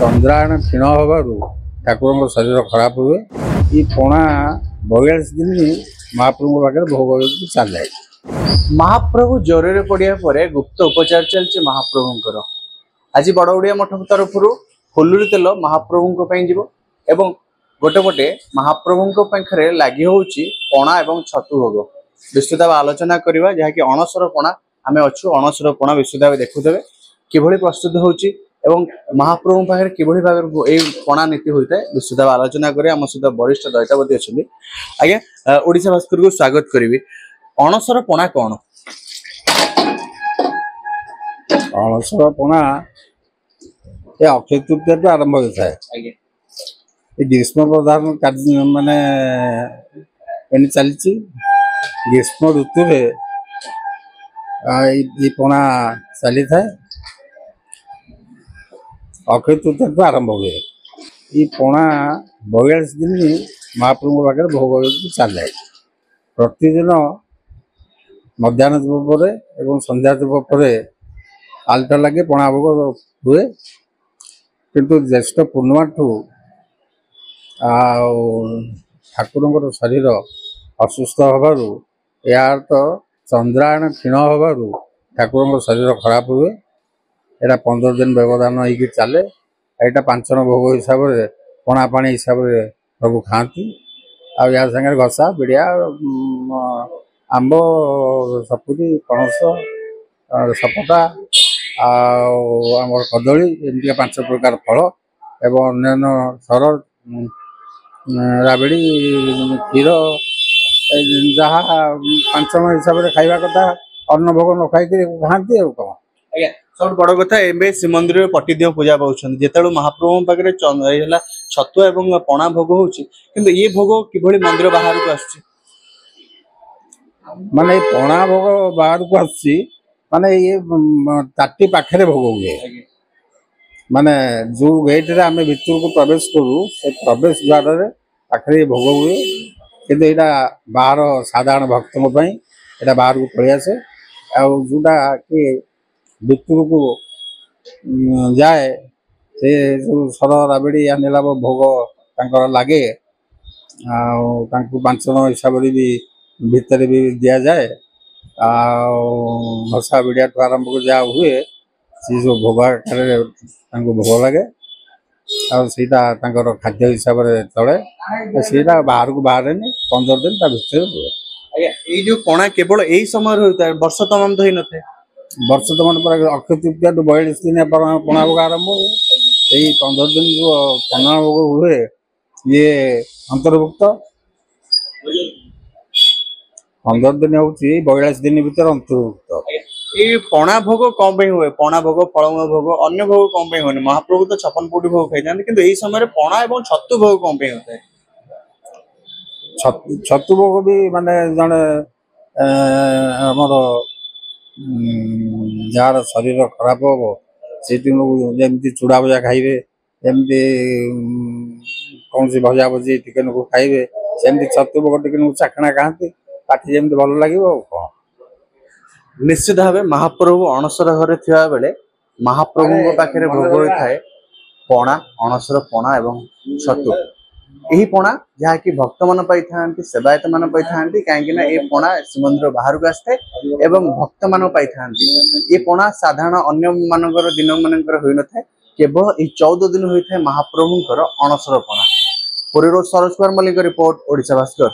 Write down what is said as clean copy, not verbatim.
चंद्रायण क्षीण हबारू ठाकुर शरीर खराब हुए। ये पणा 42 दिन महाप्रभु पाखे भोग चल जाए। महाप्रभु ज्वर पड़ा पर गुप्त उपचार चलती महाप्रभुंर। आज बड़ ओडिया मठ तरफ फुलुरी तेल महाप्रभु एवं गोटे गोटे महाप्रभु पाखे लगी हूँ पणा एवं छतु भोग विस्तृत आलोचना करवा जहाँकि अणसर पणा आम अच्छु अणसर पणा विस्तृत देखुथे किभली प्रस्तुत होची एवं महाप्रभु पाखे किभली भाव पणा नीति होता है विस्तृत आलोचना करें। आम सहित वरिष्ठ दैतावती अच्छे आज्ञा ओडिशा भास्कर को स्वागत करी। अणसर पणा कौन? अणसर पणा ये अक्षय तृतीया आरंभ होता है। ग्रीष्म प्रधान माने चलती ग्रीष्म ऋतु पणा चली था। अक्षय तृतीया आरंभ हुए। ये पणा 42 दिन महाप्रभु पाखे भोग चल जाए। प्रतिदिन मध्याह्न धूप पर एवं संध्या धूप पर आलता लगे पणा भोग हुए। किंतु ज्येष्ठ पूर्णिमा ठू ठाकुर शरीर असुस्थ हबारू यार तो चंद्रायण क्षीण हबारू ठाकुर शरीर खराब हुए। यहाँ 15 दिन व्यवधान हो चले। यहाँ 5 भोग हिसाब से पणा पानी हिसाब से प्रभु खाती। आ सागर घसा बिड़िया आंब सपुरी पणस सपटा आमर कदली एमती 5 प्रकार फल एवं अन्य सर राबड़ी क्षीर जहाँ 5 हिसाब से खावा कथा अन्न भोग न खाई खाती। कौन सब बड़ कथा ए श्रीमंदिर पटिदिय पूजा पाँच जो महाप्रभु पाखे छतुआ एवं पणा भोग होती ये भोग किभली मंदिर बाहर को आस माने पणा भोग बाहर को आसी माने ये ताटी पाखे भोग हुए। माने जो गेट रे आमे भितर को प्रवेश करू से प्रवेश द्वार पाखे भोग हुए। किंतु यहाँ बाहर साधारण भक्तों यहाँ बाहर को पलि आसे। जोटा कि भितर को जाए से जो सर राबड़ी या नीलाभ भोग तांकर लगे 5 जन हिसाब से भी भितर भी दि जाए। घसा बिड़िया ठू आरंभ कर जहाँ हुए सी जो भोग आकार भोग लगे खाद्य हिसाब से चले सीटा बाहर को बाहर 15 दिन भितर हुए। ये जो पणा केवल यही समय होता है वर्ष तमाम तो ही न थे। वर्ष तमाम पर अक्षय तृतीया 42 दिन पणा भोग आरंभ हुए। यही 15 दिन जो पणा भोग हुए ये अंतर्भुक्त 15 दिन हूँ 42 दिन भर अंतर्भुक्त। ये पणा भोग कौन पे हुए? पणा भोग फलमूल भोग अन्य भोग कौन पे हुए? महाप्रभु तो 56 कोटी भोग खाई किंतु यही समय पणा एवं छतु भोग कौन पे होता है? छतु भोग भी माने जड़े आमर जार शरीर खराब हम से जमी चूड़ा भजा खाइबे जमी कौन सी भजा भजी टिके खाइबे सेमती छतु भोग टिके चाखणा खाती पाटी जमी भल लगे। कौन निश्चित भाव महाप्रभु अणसर घरे थिया बेले महाप्रभु पाखे भोग होता है पणा अणसर पणा एवं छतु। यही पणा जहाँकि भक्त मान पाई सेवायत मान पाई कहीं ये पणा श्रीमंदिर बाहर को आसता है एवं भक्त मान पाई ये पणा साधारण अन्य मानकर दिन मानकर हो न था केवल ये 14 दिन होता है महाप्रभुंर अणसर पणा। पुरी सरोज कुमार मल्लिक रिपोर्ट ओडिशा भास्कर।